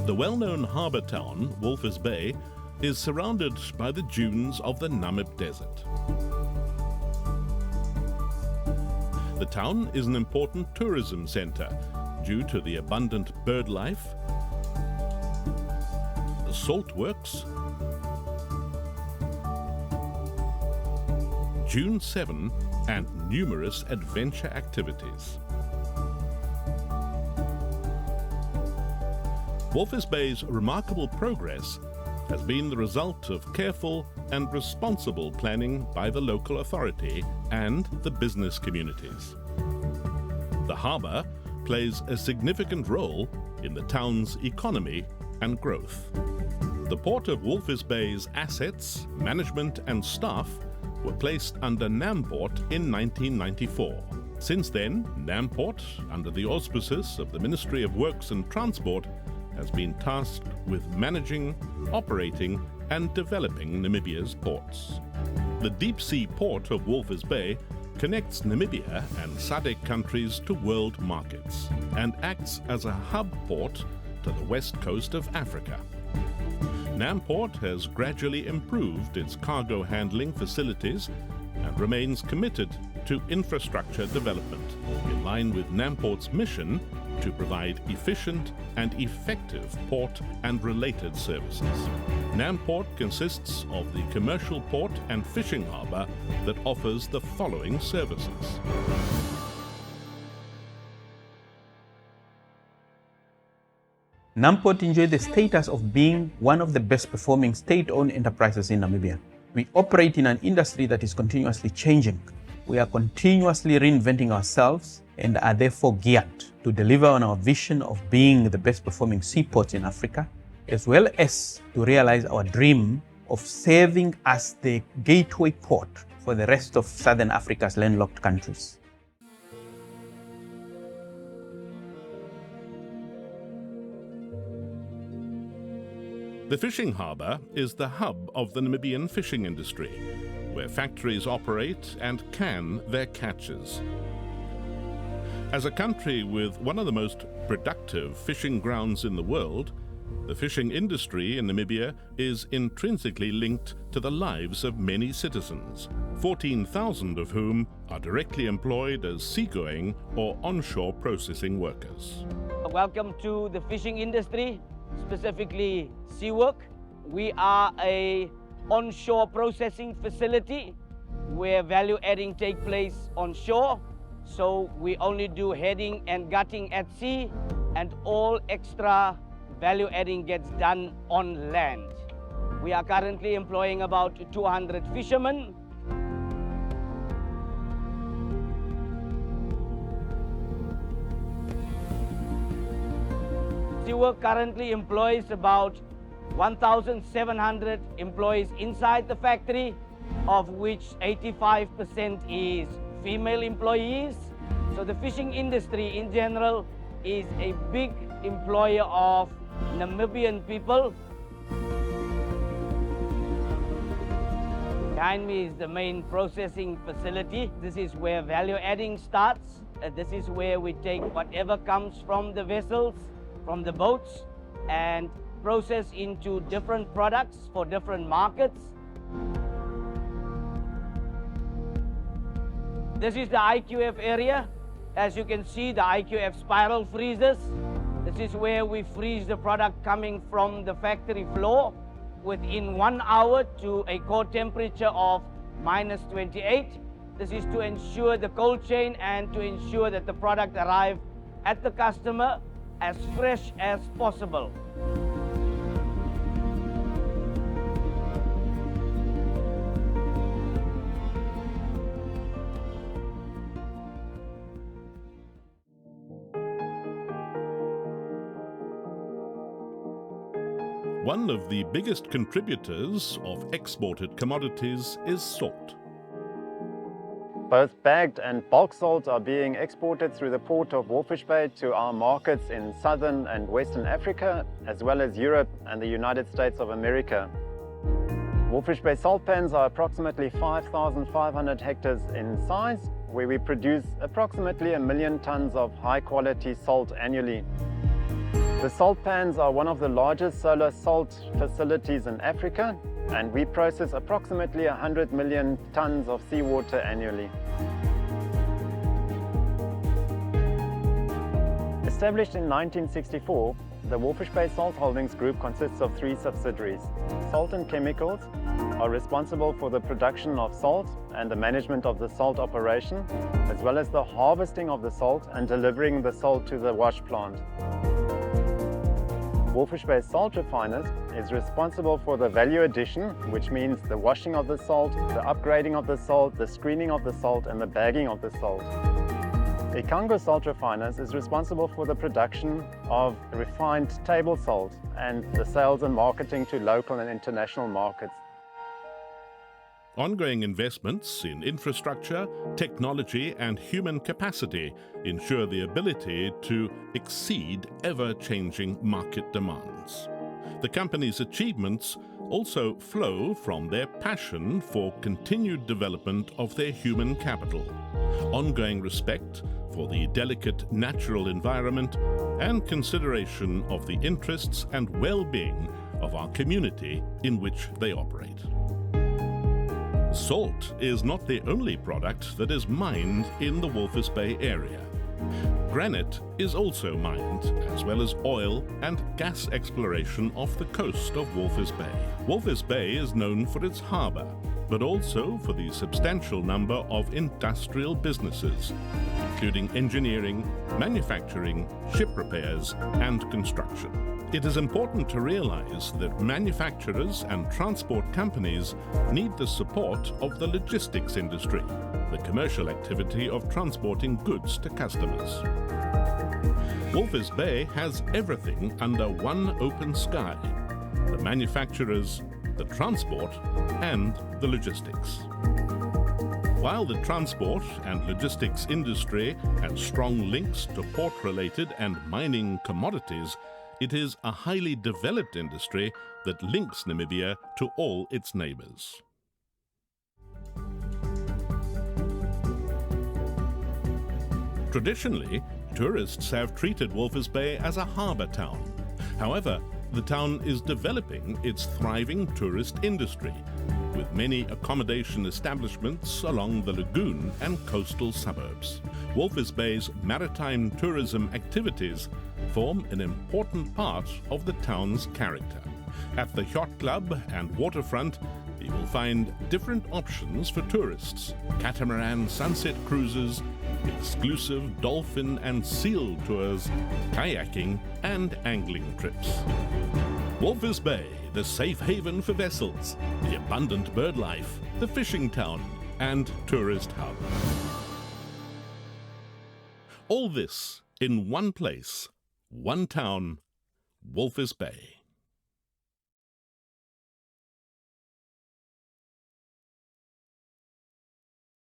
The well-known harbour town, Walvis Bay, is surrounded by the dunes of the Namib Desert. The town is an important tourism centre due to the abundant bird life, the salt works, June 7 and numerous adventure activities. Walvis Bay's remarkable progress has been the result of careful and responsible planning by the local authority and the business communities. The harbour plays a significant role in the town's economy and growth. The Port of Walvis Bay's assets, management and staff were placed under Namport in 1994. Since then, Namport, under the auspices of the Ministry of Works and Transport, has been tasked with managing, operating and developing Namibia's ports. The deep-sea port of Walvis Bay connects Namibia and SADC countries to world markets and acts as a hub port to the west coast of Africa. Namport has gradually improved its cargo handling facilities and remains committed to infrastructure development in line with Namport's mission to provide efficient and effective port and related services. Namport consists of the commercial port and fishing harbour that offers the following services. Namport enjoys the status of being one of the best performing state-owned enterprises in Namibia. We operate in an industry that is continuously changing. We are continuously reinventing ourselves and are therefore geared to deliver on our vision of being the best performing seaports in Africa, as well as to realize our dream of serving as the gateway port for the rest of Southern Africa's landlocked countries. The fishing harbour is the hub of the Namibian fishing industry, where factories operate and can their catches. As a country with one of the most productive fishing grounds in the world, the fishing industry in Namibia is intrinsically linked to the lives of many citizens, 14,000 of whom are directly employed as seagoing or onshore processing workers. Welcome to the fishing industry, specifically SeaWork. We are a onshore processing facility where value adding takes place on shore. So we only do heading and gutting at sea, and all extra value adding gets done on land. We are currently employing about 200 fishermen. SeaWork currently employs about 1,700 employees inside the factory, of which 85% is female employees. So the fishing industry in general is a big employer of Namibian people. Behind me is the main processing facility. This is where value adding starts. This is where we take whatever comes from the vessels, from the boats, and process into different products for different markets. This is the IQF area. As you can see, the IQF spiral freezers. This is where we freeze the product coming from the factory floor within 1 hour to a core temperature of -28. This is to ensure the cold chain and to ensure that the product arrives at the customer as fresh as possible. One of the biggest contributors of exported commodities is salt. Both bagged and bulk salt are being exported through the port of Walvis Bay to our markets in Southern and Western Africa, as well as Europe and the United States of America. Walvis Bay salt pans are approximately 5,500 hectares in size, where we produce approximately 1 million tons of high-quality salt annually. The salt pans are one of the largest solar salt facilities in Africa, and we process approximately 100 million tons of seawater annually. Established in 1964, the Walvis Bay Salt Holdings Group consists of 3 subsidiaries. Salt and Chemicals are responsible for the production of salt and the management of the salt operation, as well as the harvesting of the salt and delivering the salt to the wash plant. Walvis Bay Salt Refiners is responsible for the value addition, which means the washing of the salt, the upgrading of the salt, the screening of the salt, and the bagging of the salt. Ekango Salt Refiners is responsible for the production of refined table salt and the sales and marketing to local and international markets. Ongoing investments in infrastructure, technology and human capacity ensure the ability to exceed ever-changing market demands. The company's achievements also flow from their passion for continued development of their human capital, ongoing respect for the delicate natural environment, and consideration of the interests and well-being of our community in which they operate. Salt is not the only product that is mined in the Walvis Bay area. Granite is also mined, as well as oil and gas exploration off the coast of Walvis Bay. Walvis Bay is known for its harbour, but also for the substantial number of industrial businesses, including engineering, manufacturing, ship repairs, and construction. It is important to realize that manufacturers and transport companies need the support of the logistics industry, the commercial activity of transporting goods to customers. Walvis Bay has everything under one open sky: the manufacturers, the transport, and the logistics. While the transport and logistics industry has strong links to port-related and mining commodities, it is a highly developed industry that links Namibia to all its neighbours. Traditionally, tourists have treated Walvis Bay as a harbour town. However, the town is developing its thriving tourist industry, with many accommodation establishments along the lagoon and coastal suburbs. Walvis Bay's maritime tourism activities form an important part of the town's character. At the yacht club and waterfront, you will find different options for tourists: catamaran sunset cruises, exclusive dolphin and seal tours, kayaking and angling trips. Walvis Bay, the safe haven for vessels, the abundant bird life, the fishing town and tourist hub. All this in one place, one town, Walvis Bay.